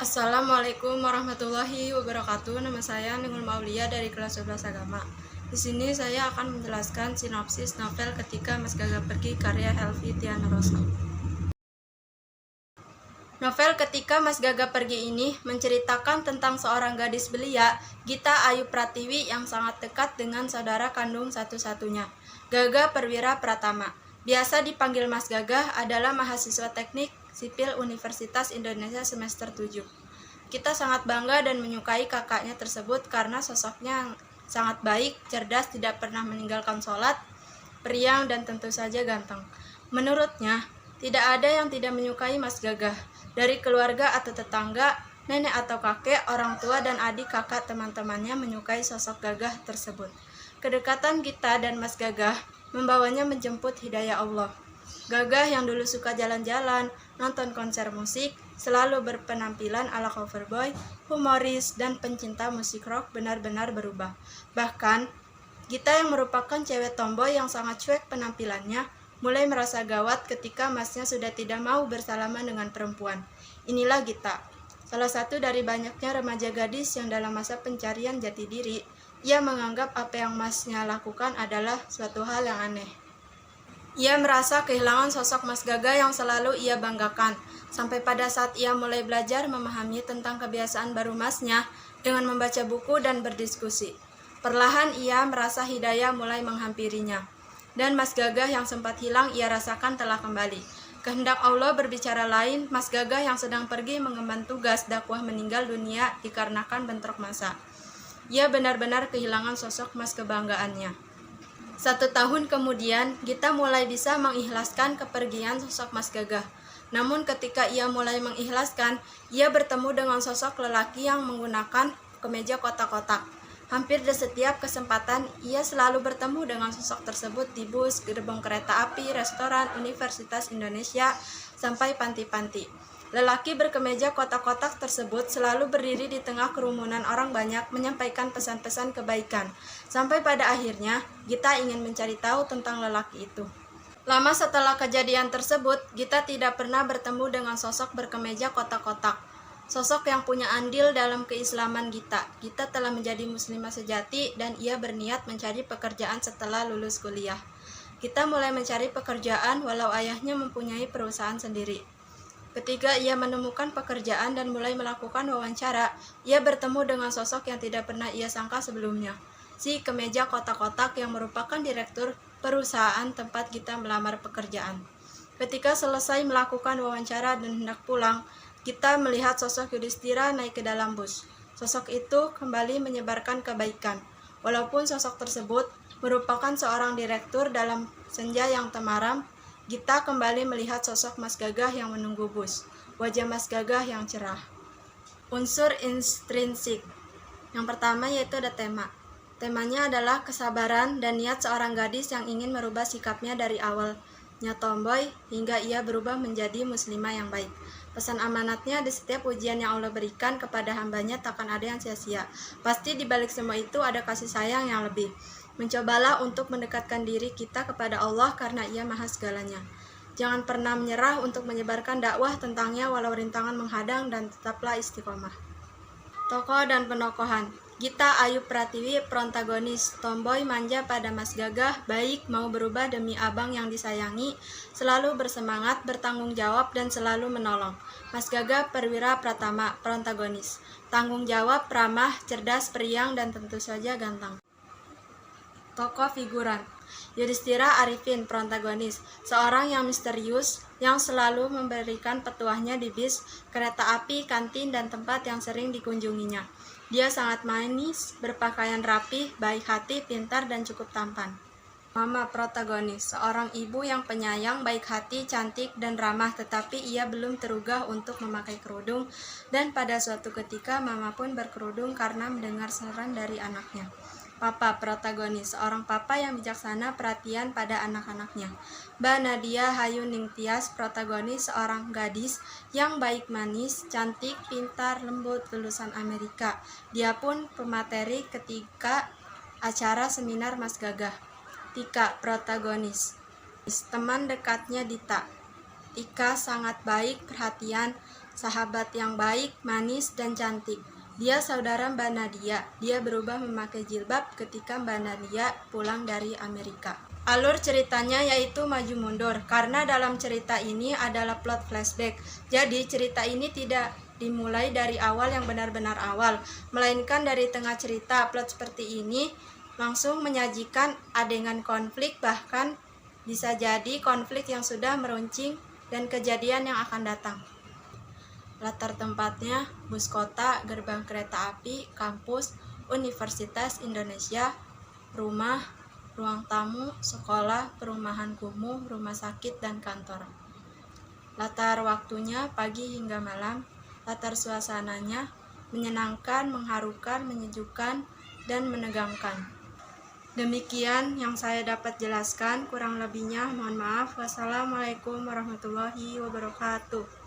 Assalamualaikum warahmatullahi wabarakatuh. Nama saya Ningul Maulia dari kelas 11 Agama. Di sini saya akan menjelaskan sinopsis novel Ketika Mas Gaga Pergi karya Helvi Tiana Rosa. Novel Ketika Mas Gaga Pergi ini menceritakan tentang seorang gadis belia, Gita Ayu Pratiwi, yang sangat dekat dengan saudara kandung satu-satunya, Gaga Perwira Pratama. Biasa dipanggil Mas Gaga, adalah mahasiswa teknik sipil Universitas Indonesia semester 7. Kita sangat bangga dan menyukai kakaknya tersebut karena sosoknya yang sangat baik, cerdas, tidak pernah meninggalkan sholat, periang, dan tentu saja ganteng. Menurutnya, tidak ada yang tidak menyukai Mas Gaga. Dari keluarga atau tetangga, nenek atau kakek, orang tua, dan adik kakak teman-temannya menyukai sosok Gagah tersebut. Kedekatan Gita dan Mas Gagah membawanya menjemput hidayah Allah. Gagah yang dulu suka jalan-jalan, nonton konser musik, selalu berpenampilan ala cover boy, humoris, dan pencinta musik rock benar-benar berubah. Bahkan, Gita yang merupakan cewek tomboy yang sangat cuek penampilannya, mulai merasa gawat ketika masnya sudah tidak mau bersalaman dengan perempuan. Inilah Gita, salah satu dari banyaknya remaja gadis yang dalam masa pencarian jati diri. Ia menganggap apa yang masnya lakukan adalah suatu hal yang aneh. Ia merasa kehilangan sosok Mas Gaga yang selalu ia banggakan, sampai pada saat ia mulai belajar memahami tentang kebiasaan baru masnya dengan membaca buku dan berdiskusi. Perlahan ia merasa hidayah mulai menghampirinya, dan Mas Gaga yang sempat hilang ia rasakan telah kembali. Kehendak Allah berbicara lain, Mas Gaga yang sedang pergi mengemban tugas dakwah meninggal dunia dikarenakan bentrok massa. Ia benar-benar kehilangan sosok Mas kebanggaannya. 1 tahun kemudian, Gita mulai bisa mengikhlaskan kepergian sosok Mas Gaga. Namun ketika ia mulai mengikhlaskan, ia bertemu dengan sosok lelaki yang menggunakan kemeja kotak-kotak. Hampir di setiap kesempatan, ia selalu bertemu dengan sosok tersebut di bus, gerbong kereta api, restoran, Universitas Indonesia, sampai panti-panti. Lelaki berkemeja kotak-kotak tersebut selalu berdiri di tengah kerumunan orang banyak menyampaikan pesan-pesan kebaikan. Sampai pada akhirnya, Gita ingin mencari tahu tentang lelaki itu. Lama setelah kejadian tersebut, Gita tidak pernah bertemu dengan sosok berkemeja kotak-kotak. Sosok yang punya andil dalam keislaman Gita. Gita telah menjadi muslimah sejati dan ia berniat mencari pekerjaan setelah lulus kuliah. Gita mulai mencari pekerjaan walau ayahnya mempunyai perusahaan sendiri. Ketika ia menemukan pekerjaan dan mulai melakukan wawancara, ia bertemu dengan sosok yang tidak pernah ia sangka sebelumnya. Si kemeja kotak-kotak yang merupakan direktur perusahaan tempat Gita melamar pekerjaan. Ketika selesai melakukan wawancara dan hendak pulang, Gita melihat sosok Yudhistira naik ke dalam bus. Sosok itu kembali menyebarkan kebaikan. Walaupun sosok tersebut merupakan seorang direktur dalam senja yang temaram, Gita kembali melihat sosok Mas Gagah yang menunggu bus. Wajah Mas Gagah yang cerah. Unsur intrinsik. Yang pertama yaitu ada tema. Temanya adalah kesabaran dan niat seorang gadis yang ingin merubah sikapnya dari awalnya tomboy hingga ia berubah menjadi muslimah yang baik. Pesan amanatnya, di setiap ujian yang Allah berikan kepada hambanya takkan ada yang sia-sia. Pasti di balik semua itu ada kasih sayang yang lebih. Mencobalah untuk mendekatkan diri kita kepada Allah karena Ia Maha segalanya. Jangan pernah menyerah untuk menyebarkan dakwah tentangnya walau rintangan menghadang, dan tetaplah istiqomah. Tokoh dan penokohan. Gita Ayu Pratiwi, protagonis, tomboy manja pada Mas Gagah, baik, mau berubah demi abang yang disayangi, selalu bersemangat, bertanggung jawab, dan selalu menolong. Mas Gaga Perwira Pratama, protagonis, tanggung jawab, ramah, cerdas, periang, dan tentu saja ganteng. Tokoh figuran. Yudhistira Arifin, protagonis, seorang yang misterius yang selalu memberikan petuahnya di bis, kereta api, kantin, dan tempat yang sering dikunjunginya. Dia sangat manis, berpakaian rapi, baik hati, pintar, dan cukup tampan. Mama, protagonis, seorang ibu yang penyayang, baik hati, cantik, dan ramah, tetapi ia belum terugah untuk memakai kerudung, dan pada suatu ketika Mama pun berkerudung karena mendengar saran dari anaknya. Papa, protagonis, seorang papa yang bijaksana, perhatian pada anak-anaknya. Mbak Nadia Hayu Ningtyas, protagonis, seorang gadis yang baik, manis, cantik, pintar, lembut, lulusan Amerika. Dia pun pemateri ketika acara seminar Mas Gagah. Tika, protagonis, teman dekatnya Dita. Tika sangat baik, perhatian, sahabat yang baik, manis, dan cantik. Dia saudara Mbak Nadia. Dia berubah memakai jilbab ketika Mbak Nadia pulang dari Amerika. Alur ceritanya yaitu maju mundur, karena dalam cerita ini adalah plot flashback. Jadi cerita ini tidak dimulai dari awal yang benar-benar awal, melainkan dari tengah cerita. Plot seperti ini langsung menyajikan adegan konflik, bahkan bisa jadi konflik yang sudah meruncing dan kejadian yang akan datang. Latar tempatnya bus kota, gerbang kereta api, kampus, Universitas Indonesia, rumah, ruang tamu, sekolah, perumahan kumuh, rumah sakit, dan kantor. Latar waktunya pagi hingga malam. Latar suasananya menyenangkan, mengharukan, menyejukkan, dan menegangkan. Demikian yang saya dapat jelaskan, kurang lebihnya mohon maaf. Wassalamualaikum warahmatullahi wabarakatuh.